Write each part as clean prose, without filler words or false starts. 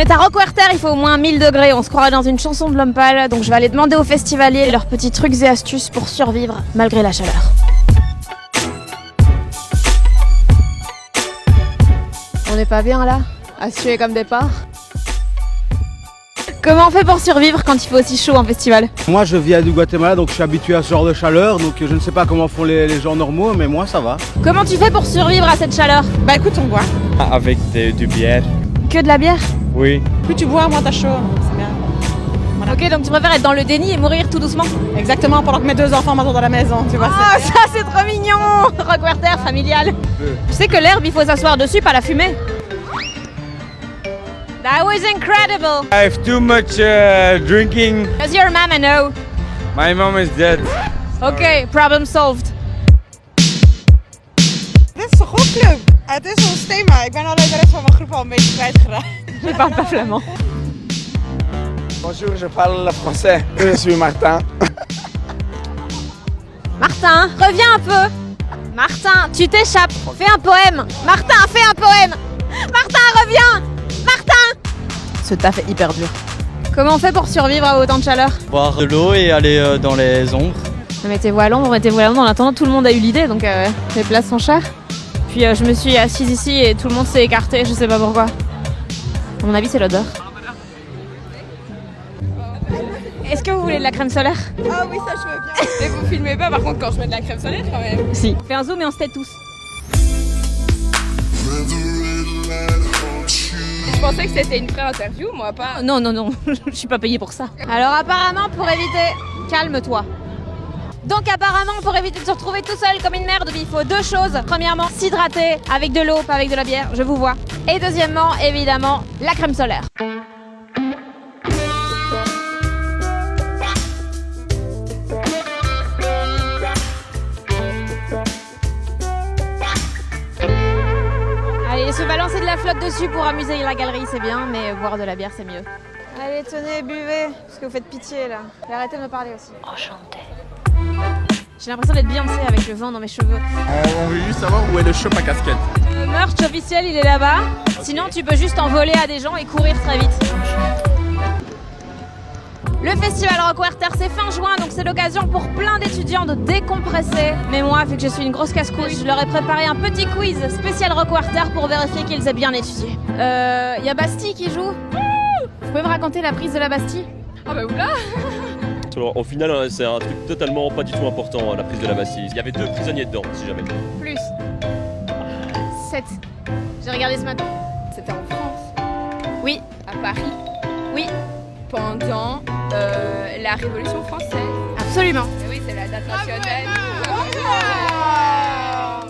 est à Roquewerter, il faut au moins 1000 degrés, on se croirait dans une chanson de l'homme pâle, donc je vais aller demander aux festivaliers leurs petits trucs et astuces pour survivre malgré la chaleur. On n'est pas bien là? À suer comme des porcs? Comment on fait pour survivre quand il fait aussi chaud en festival? Moi je viens du Guatemala donc je suis habitué à ce genre de chaleur donc je ne sais pas comment font les gens normaux mais moi ça va. Comment tu fais pour survivre à cette chaleur? Bah écoute, on boit. Avec du bière. Que de la bière? Oui. Plus tu bois, moins t'as chaud. C'est bien. Voilà. Ok, donc tu préfères être dans le déni et mourir tout doucement? Exactement, pendant que mes 2 enfants m'attendent à la maison, tu vois. Ah, ça c'est trop mignon! Roquewerter familial. Tu sais que l'herbe, il faut s'asseoir dessus, pas la fumer. That was incredible! I have too much drinking. Does your mama know? My mom is dead. Ok, problem solved. Dit is een goed club. Het is ons thema. Ik ben alleen de rest van mijn groep al een beetje kwijtgeraakt. Je parle pas flamand. Bonjour, je parle français. Je suis Martin. Martin, reviens un peu! Martin, tu t'échappes. Fais un poème. Martin, fais un poème. Martin, reviens! Martin! Ce taf est hyper dur. Comment on fait pour survivre à autant de chaleur? Boire de l'eau et aller dans les ombres. Mettez-vous à l'ombre, mettez-vous à l'ombre. En attendant, tout le monde a eu l'idée, donc les places sont chères. Puis je me suis assise ici et tout le monde s'est écarté, je sais pas pourquoi. À mon avis, c'est l'odeur. Est-ce que vous voulez de la crème solaire? Ah oui, ça je veux bien. Mais vous filmez pas par contre quand je mets de la crème solaire quand même. Si. Fais un zoom et on se tait tous. Je pensais que c'était une vraie interview, moi pas. Non, non, non, je suis pas payée pour ça. Alors apparemment, pour éviter... Calme-toi. Donc apparemment, pour éviter de se retrouver tout seul comme une merde, il faut 2 choses. Premièrement, s'hydrater avec de l'eau, pas avec de la bière, je vous vois. Et deuxièmement, évidemment, la crème solaire. Allez, se balancer de la flotte dessus pour amuser la galerie, c'est bien, mais boire de la bière, c'est mieux. Allez, tenez, buvez, parce que vous faites pitié là. Et arrêtez de me parler aussi. Enchantée. J'ai l'impression d'être Beyoncé avec le vent dans mes cheveux. On veut juste savoir où est le shop à casquette. Le merch officiel, il est là-bas. Sinon, tu peux juste en voler à des gens et courir très vite. Le festival Roquewerter, c'est fin juin, donc c'est l'occasion pour plein d'étudiants de décompresser. Mais moi, vu que je suis une grosse casse-couille, je leur ai préparé un petit quiz spécial Roquewerter pour vérifier qu'ils aient bien étudié. Y a Bastille qui joue. Vous pouvez me raconter la prise de la Bastille? Ah bah oula. Au final, c'est un truc totalement pas du tout important, la prise de la Bastille. Il y avait 2 prisonniers dedans, si jamais. Plus. 7. J'ai regardé ce matin. C'était en France. Oui. À Paris. Oui. Pendant la Révolution française. Absolument. Et oui, c'est la date nationale.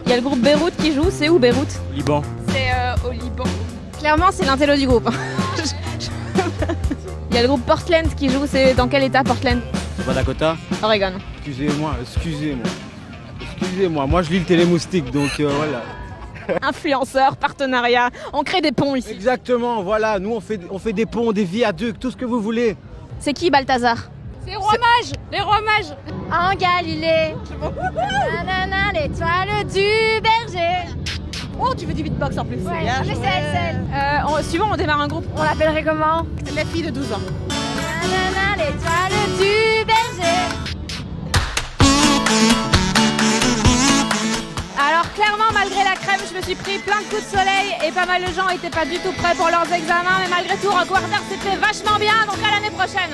Il y a le groupe Beyrouth qui joue. C'est où Beyrouth? Liban. C'est au Liban. Clairement, c'est l'intello du groupe. Il y a le groupe Portland qui joue. C'est dans quel état Portland? C'est pas Dakota. Oregon. Excusez-moi, moi je lis le Télémoustique donc voilà. Influenceurs, partenariat. On crée des ponts ici. Exactement, voilà, nous on fait des ponts, des viaducs, tout ce que vous voulez. C'est qui Balthazar? C'est Roi Mage. Les Rois Mages. En Galilée. Nanana, l'étoile du berger. Oh, tu fais du beatbox en plus. Ouais, bien mais joué. c'est Axel. Suivant, on démarre un groupe. On l'appellerait comment? La fille de 12 ans. Nanana, l'étoile du berger. Alors clairement, malgré la crème, je me suis pris plein de coups de soleil et pas mal de gens étaient pas du tout prêts pour leurs examens. Mais malgré tout, Roquewerter, c'était vachement bien. Donc à l'année prochaine.